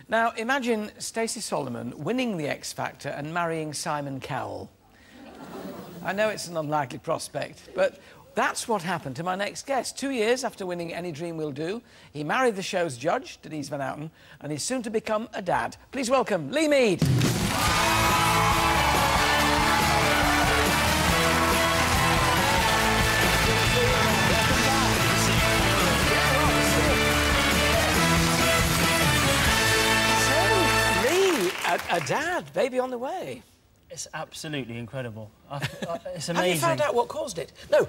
Now, imagine Stacey Solomon winning the X Factor and marrying Simon Cowell. I know it's an unlikely prospect, but that's what happened to my next guest. 2 years after winning Any Dream Will Do, he married the show's judge, Denise Van Outen, and he's soon to become a dad. Please welcome Lee Mead. A dad, baby on the way. It's absolutely incredible. It's amazing. Have you found out what caused it? No.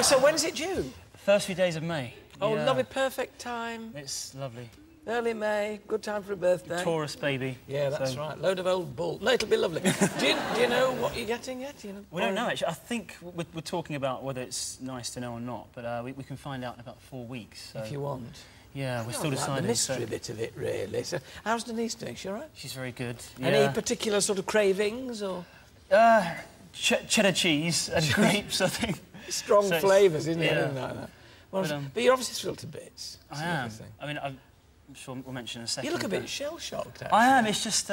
So when's it due? First few days of May. Oh, yeah. Lovely, perfect time. It's lovely. Early May, good time for a birthday. Taurus baby. Yeah, that's right. Load of old bull. No, it'll be lovely. do you know what you're getting yet? Do you know? We don't know, actually. I think we're talking about whether it's nice to know or not, but we can find out in about 4 weeks. So. If you want. Yeah, we're still deciding. The mystery bit of it, really. So, how's Denise doing? She all right? She's very good. Yeah. Any particular sort of cravings, or? Cheddar cheese and grapes, I think. Strong flavours, isn't it? Yeah. Like that. Well, but you're obviously thrilled to bits. I am. I mean, I'm sure we'll mention in a second. You look a bit shell-shocked, actually. I am. It's just...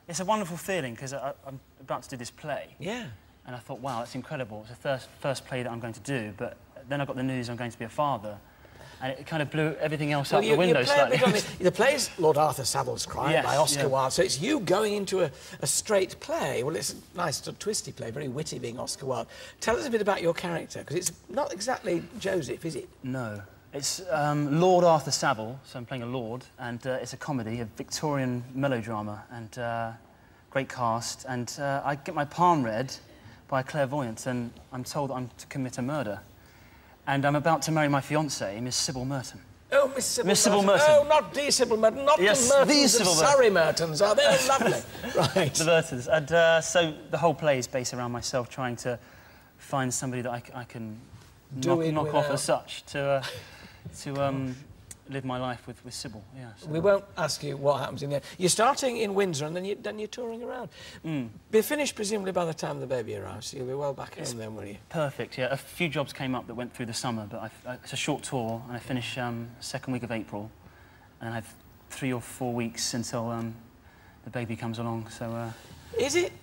it's a wonderful feeling, because I'm about to do this play. Yeah. And I thought, wow, that's incredible. It's the first play that I'm going to do, but then I got the news I'm going to be a father. And it kind of blew everything else out the window slightly. The play's Lord Arthur Savile's Crime by Oscar Wilde, so it's you going into a straight play. Well, it's a nice sort of twisty play, very witty being Oscar Wilde. Tell us a bit about your character, because it's not exactly Joseph, is it? No. It's Lord Arthur Savile, so I'm playing a lord, and it's a comedy, a Victorian melodrama, and great cast. And I get my palm read by a clairvoyant, and I'm told I'm to commit a murder. And I'm about to marry my fiancée, Miss Savile Merton. Oh, Miss Savile Merton. Oh, not the Savile Merton, not the Mertons of Surrey Mertons. Oh, they're lovely. Right. The Mertons. And so the whole play is based around myself trying to find somebody that I can knock off as such to live my life with Savile. Yeah. So. We won't ask you what happens in the end. You're starting in Windsor and then you're touring around. Be finished presumably by the time the baby arrives, so you'll be well back home then, will you? Perfect, yeah. A few jobs came up that went through the summer, but it's a short tour, and I finish second week of April, and I have 3 or 4 weeks until the baby comes along, so... Is it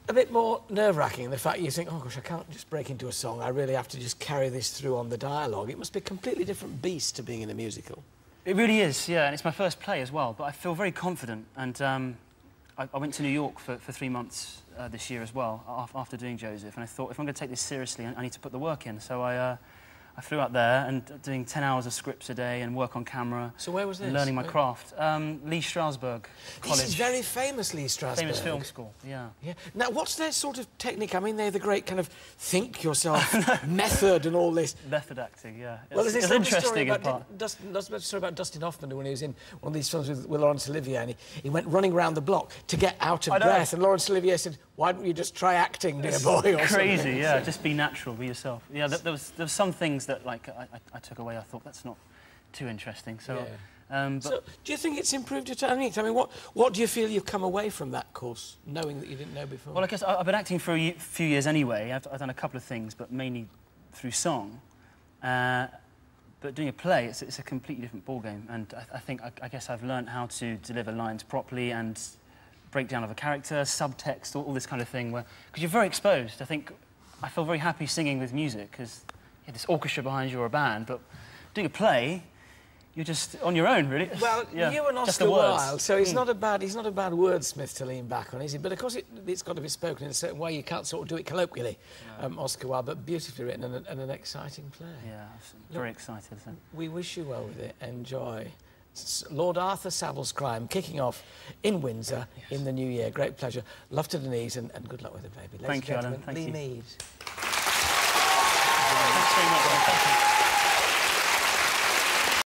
a bit more nerve-wracking, the fact you think, oh gosh, I can't just break into a song, I really have to just carry this through on the dialogue? It must be a completely different beast to being in a musical. It really is, yeah, and it's my first play as well, but I feel very confident, and I went to New York for 3 months this year as well, after doing Joseph, and I thought, if I'm going to take this seriously, I need to put the work in, so I flew out there and doing 10 hours of scripts a day and work on camera. So where was this? Learning my craft. Lee Strasberg College. This is very famous Lee Strasberg. Famous film school, yeah. Now, what's their sort of technique? I mean, they're the great kind of think yourself method and all this. Method acting, yeah. Well, there's this interesting story about Dustin Hoffman when he was in one of these films with Laurence Olivier, and he went running around the block to get out of breath, and Laurence Olivier said, why don't you just try acting, dear boy, or crazy, something. Yeah, just be natural, be yourself. Yeah, there was some things that, like, I took away, I thought, that's not too interesting, so... Yeah. So, do you think it's improved your technique? I mean, what do you feel you've come away from that course, knowing that you didn't know before? Well, I guess I've been acting for a few years anyway. I've done a couple of things, but mainly through song. But doing a play, it's a completely different ballgame, and I guess I've learned how to deliver lines properly and breakdown of a character, subtext, all this kind of thing, because you're very exposed. I feel very happy singing with music, because you have this orchestra behind you or a band, but doing a play, you're just on your own, really. Well, you and Oscar Wilde, so he's not a bad wordsmith to lean back on, is he? But of course, it's got to be spoken in a certain way. You can't sort of do it colloquially, Oscar Wilde, but beautifully written and an exciting play. Yeah, I'm very excited. So. We wish you well with it. Enjoy. Lord Arthur Savile's Crime, kicking off in Windsor in the new year. Great pleasure. Love to Denise and good luck with the baby. Thank you, Alan. Thank you. Lee Mead. Thanks very much.